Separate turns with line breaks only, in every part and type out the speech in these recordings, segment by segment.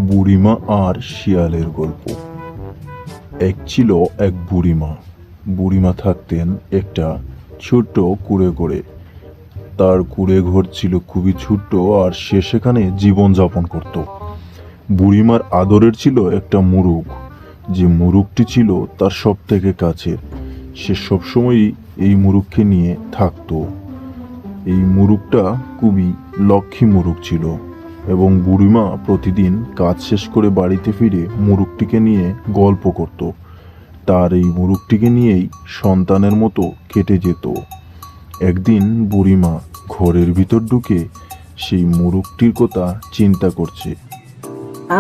বুড়িমা আর শিয়ালের গল্প। এক ছিল এক বুড়িমা। বুড়িমা থাকতেন একটা ছোট্ট কুঁড়ে ঘরে। তার কুঁড়ে ঘর ছিল খুবই ছোট্ট, আর সে সেখানে জীবনযাপন করত। বুড়িমার আদরের ছিল একটা মুরুগ, যে মুরুগটি ছিল তার সব থেকে কাছের। সে সবসময়ই এই মুরুগকে নিয়ে থাকতো। এই মুরুগটা খুবই লক্ষ্মী মুরুগ ছিল, এবং বুড়িমা প্রতিদিন কাজ শেষ করে বাড়িতে ফিরে মুরুগটিকে নিয়ে গল্প করত। তার এই মুরুগটিকে নিয়েই সন্তানের মতো কেটে যেত। একদিন বুড়িমা ঘরের ভিতর ঢুকে সেই মুরুগটির কথা চিন্তা করছে।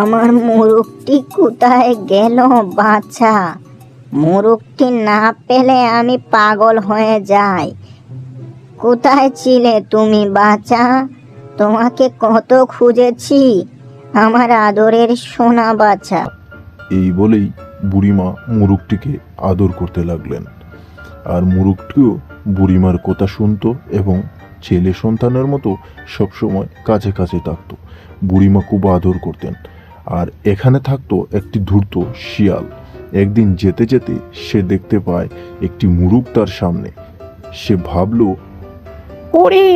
আমার মোরগটি কোথায় গেল বাছা? মোরগটি না পেলে আমি পাগল হয়ে যাই। কোথায় ছিলে তুমি বাছা? তোমাকে কত খুঁজেছি আমার আদরের সোনা বাছা।
এই বলেই বুড়িমা মুরুগটিকে আদর করতে লাগলেন, আর মুরুগটিও বুড়িমার কথা শুনতো এবং ছেলে সন্তানের মতো সবসময় কাছে কাছে থাকতো। বুড়িমা খুব আদর করতেন। আর এখানে থাকতো একটি ধূর্ত শিয়াল। একদিন যেতে যেতে সে দেখতে পায় একটি মুরুগ তার সামনে। সে ভাবলো,
ওরে,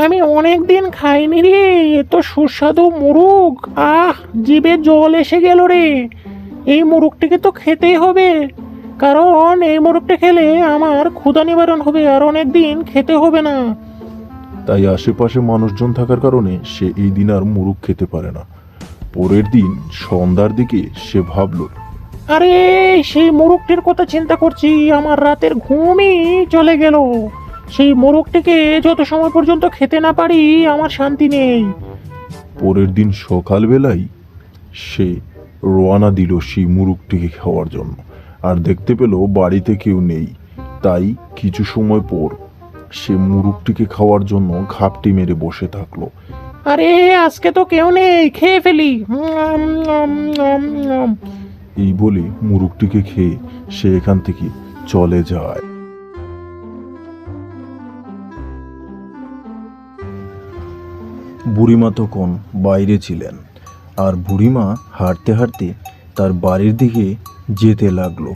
আমি অনেক দিন খাইনি রে এত সুস্বাদু মুরুগ। জিভে জল এসে গেল রে। এই মুরুগটিকে তো খেতেই হবে, কারণ এই মুরুগটা খেলে আমার ক্ষুধা নিবারণ হবে আর অনেক দিন খেতে হবে না।
তাই আশেপাশে মানুষজন থাকার কারণে সে এই দিন আর মুরুগ খেতে পারে না। পরের দিন সন্ধ্যার দিকে সে ভাবলো,
আরে, সেই মোরগটির কথা চিন্তা করছি, আমার রাতের ঘুমই চলে গেল। সেই মোরগটিকে যত সময় পর্যন্ত খেতে না পারি আমার শান্তি নেই।
পরের দিন সকালবেলায় সে রওনা দিল সেই মুরুগটিকে খাওয়ার জন্য। আর দেখতে পেল বাড়িতে কেউ নেই। তাই কিছু সময় পর সে মুরুগটিকে খাওয়ার জন্য ঘাপটি মেরে বসে থাকলো।
আরে, আজকে তো কেউ নেই, খেয়ে ফেলি।
এই বলে মুরুগটিকে খেয়ে সে এখান থেকে চলে যায়। বুড়িমা তখন বাইরে ছিলেন, আর বুড়িমা হাঁটতে হাঁটতে তার বাড়ির দিকে যেতে লাগলো।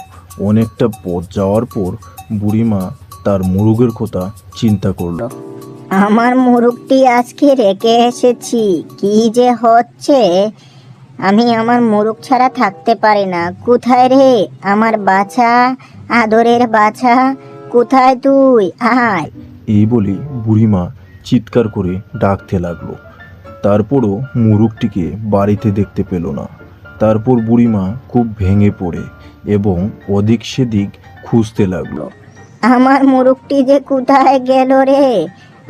অনেকটা পথ যাওয়ার পর বুড়িমা তার মুরুগের কথা চিন্তা করলো।
আমার মোরগটি আজকে রেখে এসেছি, কি যে হচ্ছে। আমি আমার মোরগ ছাড়া থাকতে পারি না। কোথায় রে আমার বাছা, আদরের বাছা? কোথায় তুই? আয়।
এই বলে বুড়িমা চিৎকার করে ডাকতে লাগলো। তারপরও মুরুগটিকে বাড়িতে দেখতে পেল না। তারপর বুড়িমা খুব ভেঙে পড়ে এবং ওদিক সেদিক খুঁজতে লাগলো।
আমার মোরগটি যে কোথায় গেল রে?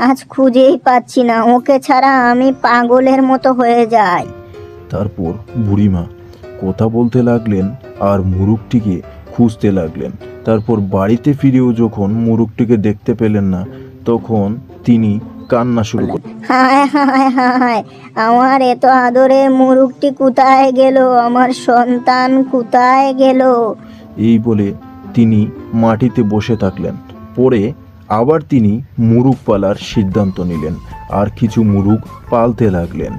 আজ খুঁজেই পাচ্ছি না। ওকে ছাড়া আমি পাগলের মতো হয়ে যাই।
তারপর বুড়িমা কথা বলতে লাগলেন আর মুরুগটিকে খুঁজতে লাগলেন। তারপর বাড়িতে ফিরেও যখন মুরুগটিকে দেখতে পেলেন না, তখন তিনি কান্না শুরু করলেন।
হায় হায় হায়, আমার এত আদরের মোরগটি কোথায় গেল? আমার সন্তান কোথায় গেল?
এই বলে তিনি মাটিতে বসে থাকলেন। পরে আবার তিনি মুরুগ পালার সিদ্ধান্ত নিলেন আর কিছু মুরুগ পালতে লাগলেন।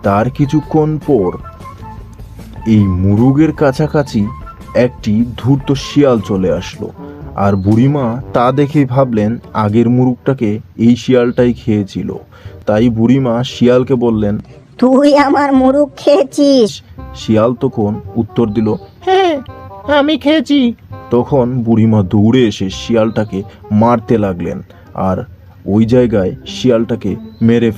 তার কিছুক্ষণ পর এই মুরুগের কাছাকাছি একটি ধূর্ত শিয়াল চলে আসলো। আর বুড়িমা তা দেখে ভাবলেন আগের মুরুগটাকে এই শিয়ালটাই খেয়েছিল। তাই বুড়িমা শিয়ালকে বললেন,
তুই আমার মোরগ খেয়েছিস?
শিয়াল তখন উত্তর দিল,
হ্যাঁ, আমি খেয়েছি।
তখন বুড়িমা দৌড়ে এসে শিয়ালটাকে মারতে লাগলেন আর ওই জায়গায় শিয়ালটাকে মেরে